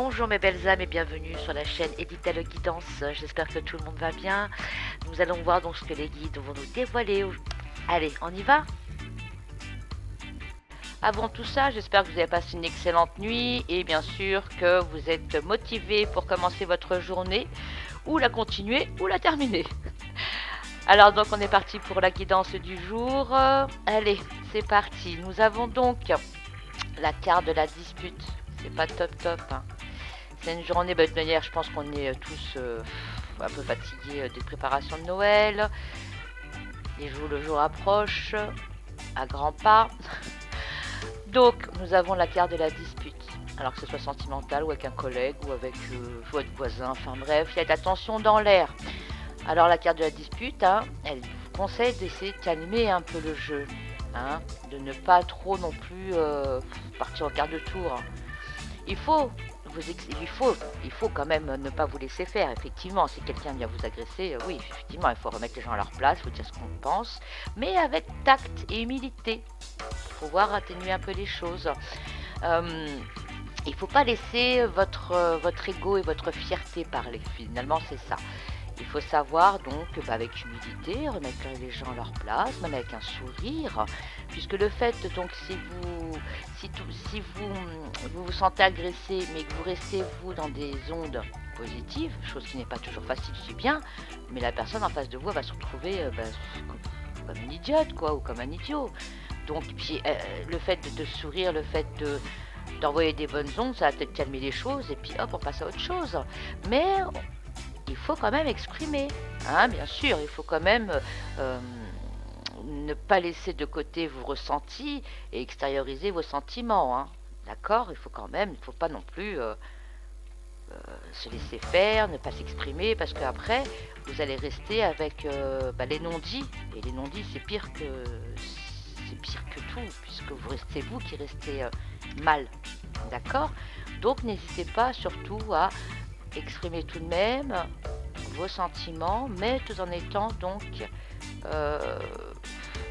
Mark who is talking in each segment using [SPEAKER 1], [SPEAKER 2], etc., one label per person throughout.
[SPEAKER 1] Bonjour mes belles âmes et bienvenue sur la chaîne Edita le Guidance. J'espère que tout le monde va bien. Nous allons voir donc ce que les guides vont nous dévoiler. Allez, on y va? Avant tout ça, j'espère que vous avez passé une excellente nuit et bien sûr que vous êtes motivés pour commencer votre journée ou la continuer ou la terminer. Alors donc on est parti pour la guidance du jour. Allez, c'est parti. Nous avons donc la carte de la dispute. C'est pas top top, hein. C'est une journée, de toute manière, je pense qu'on est tous un peu fatigués des préparations de Noël. Le jour approche à grands pas. Donc, nous avons la carte de la dispute. Alors que ce soit sentimental ou avec un collègue ou avec votre voisin, enfin bref, il y a de la tension dans l'air. Alors, la carte de la dispute, hein, elle vous conseille d'essayer de calmer un peu le jeu. Hein, de ne pas trop non plus partir au quart de tour. Il faut quand même ne pas vous laisser faire. Effectivement, si quelqu'un vient vous agresser, oui, effectivement, il faut remettre les gens à leur place, il faut dire ce qu'on pense, mais avec tact et humilité. Il faut voir atténuer un peu les choses. Il ne faut pas laisser votre ego et votre fierté parler. Finalement, c'est ça. Il faut savoir donc, avec humilité, remettre les gens à leur place, même avec un sourire, puisque le fait, donc, si vous sentez agressé, mais que vous restez, vous, dans des ondes positives, chose qui n'est pas toujours facile, je dis bien, mais la personne en face de vous va se retrouver comme une idiote, quoi, ou comme un idiot. Donc, puis, le fait de sourire, le fait d'envoyer des bonnes ondes, ça va peut-être calmer les choses, et puis hop, on passe à autre chose. Mais il faut quand même exprimer, hein, bien sûr, il faut quand même ne pas laisser de côté vos ressentis et extérioriser vos sentiments, hein, d'accord. Il faut quand même, il ne faut pas non plus se laisser faire, ne pas s'exprimer, parce qu'après, vous allez rester avec les non-dits, et les non-dits, c'est pire que tout, puisque c'est vous qui restez mal, d'accord. Donc n'hésitez pas surtout à exprimer tout de même vos sentiments, mais tout en étant donc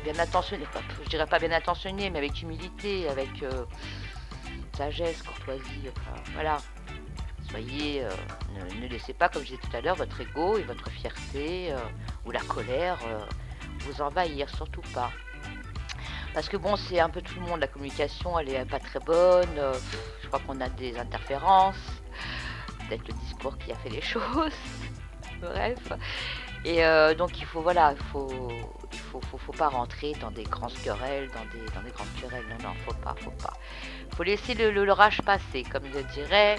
[SPEAKER 1] bien attentionné, je dirais pas bien attentionné, mais avec humilité, avec sagesse, courtoisie, enfin voilà. Soyez, ne laissez pas, comme je disais tout à l'heure, votre ego et votre fierté ou la colère vous envahir, surtout pas. Parce que bon, c'est un peu tout le monde, la communication, elle est pas très bonne, je crois qu'on a des interférences, peut-être le discours qui a fait les choses, bref. Et donc il faut, voilà, faut pas rentrer dans des grandes querelles, dans des grandes querelles, non, faut pas. Faut laisser l'orage passer, comme le dirait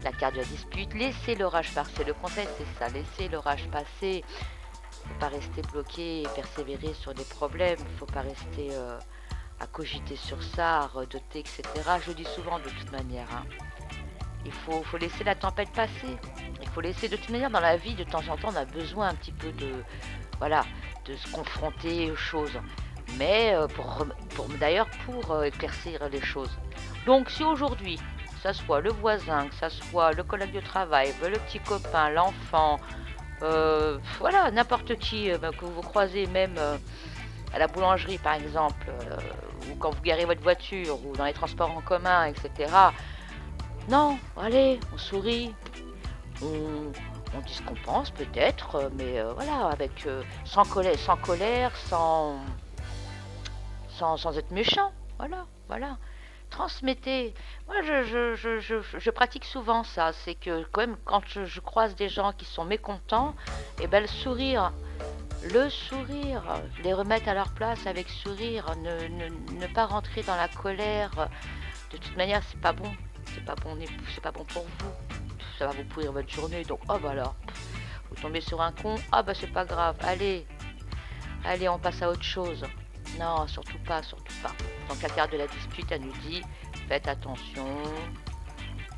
[SPEAKER 1] la carte de la dispute, laissez l'orage passer, le conseil c'est ça, laissez l'orage passer, faut pas rester bloqué et persévérer sur des problèmes, faut pas rester à cogiter sur ça, à redoter, etc. Je le dis souvent de toute manière, hein. Il faut laisser la tempête passer. Il faut laisser, de toute manière, dans la vie, de temps en temps, on a besoin un petit peu voilà, de se confronter aux choses. Mais pour éclaircir les choses. Donc, si aujourd'hui, que ça soit le voisin, que ça soit le collègue de travail, le petit copain, l'enfant, voilà, n'importe qui que vous croisez, même à la boulangerie par exemple, ou quand vous garez votre voiture, ou dans les transports en commun, etc. Non, allez, on sourit, on dit ce qu'on pense peut-être, mais voilà, avec sans colère, sans être méchant. Voilà. Transmettez. Moi, je pratique souvent ça. C'est que quand même, quand je croise des gens qui sont mécontents, et ben le sourire, les remettre à leur place avec sourire, ne pas rentrer dans la colère. De toute manière, c'est pas bon pour vous. Ça va vous pourrir votre journée. Donc, oh bah alors, vous tombez sur un con, ah bah c'est pas grave. Allez, on passe à autre chose. Non, surtout pas. Donc la carte de la dispute, elle nous dit, faites attention,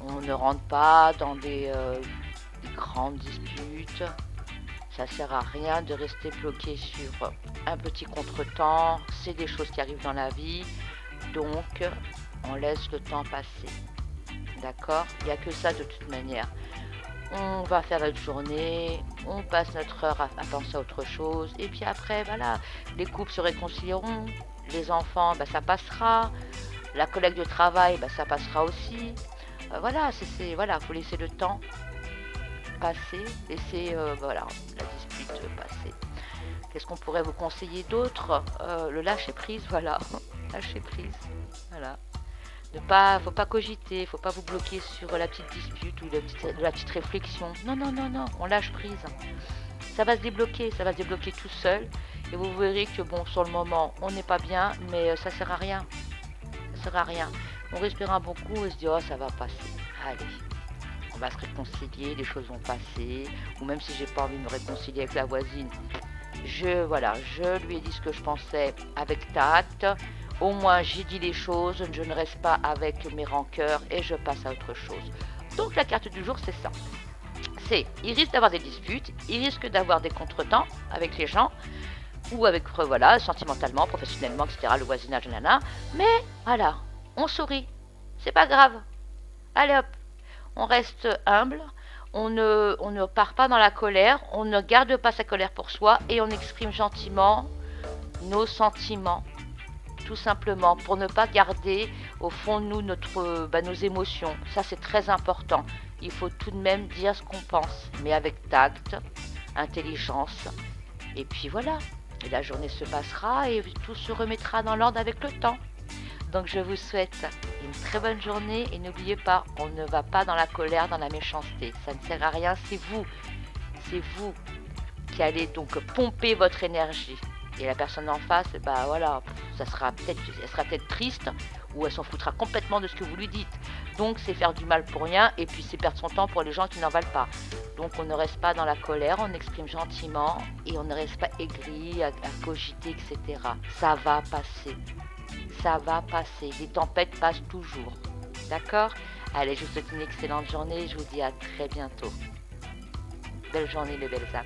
[SPEAKER 1] on ne rentre pas dans des grandes disputes. Ça sert à rien de rester bloqué sur un petit contretemps. C'est des choses qui arrivent dans la vie. Donc, on laisse le temps passer. D'accord? Il n'y a que ça de toute manière. On va faire notre journée, on passe notre heure à penser à autre chose, et puis après, voilà, les couples se réconcilieront, les enfants, ça passera, la collègue de travail, ça passera aussi, Voilà, voilà, faut laisser le temps passer, laisser voilà, la dispute passer. Qu'est-ce qu'on pourrait vous conseiller d'autre? Le lâcher prise, voilà. Lâcher prise, voilà. Faut pas cogiter, faut pas vous bloquer sur la petite dispute ou la petite réflexion. Non, non, non, non, on lâche prise. Ça va se débloquer tout seul. Et vous verrez que bon, sur le moment, on n'est pas bien, mais ça sert à rien. Ça sert à rien. On respire un bon coup et se dit, oh, ça va passer. Allez, on va se réconcilier, les choses vont passer. Ou même si j'ai pas envie de me réconcilier avec la voisine, voilà, je lui ai dit ce que je pensais avec tact. Au moins, j'ai dit les choses, je ne reste pas avec mes rancœurs et je passe à autre chose. Donc la carte du jour, c'est ça. Il risque d'avoir des disputes, il risque d'avoir des contretemps avec les gens, ou avec, voilà, sentimentalement, professionnellement, etc., le voisinage, nana. Mais, voilà, on sourit. C'est pas grave. Allez hop, on reste humble, on ne part pas dans la colère, on ne garde pas sa colère pour soi et on exprime gentiment nos sentiments, tout simplement, pour ne pas garder au fond de nous nos émotions. Ça, c'est très important. Il faut tout de même dire ce qu'on pense, mais avec tact, intelligence. Et puis voilà, et la journée se passera et tout se remettra dans l'ordre avec le temps. Donc je vous souhaite une très bonne journée et n'oubliez pas, on ne va pas dans la colère, dans la méchanceté. Ça ne sert à rien, c'est vous qui allez donc pomper votre énergie. Et la personne en face, bah voilà, elle sera peut-être triste ou elle s'en foutra complètement de ce que vous lui dites. Donc c'est faire du mal pour rien et puis c'est perdre son temps pour les gens qui n'en valent pas. Donc on ne reste pas dans la colère, on exprime gentiment et on ne reste pas aigri, à cogiter, etc. Ça va passer. Ça va passer. Les tempêtes passent toujours. D'accord? Allez, je vous souhaite une excellente journée. Je vous dis à très bientôt. Belle journée, les belles âmes.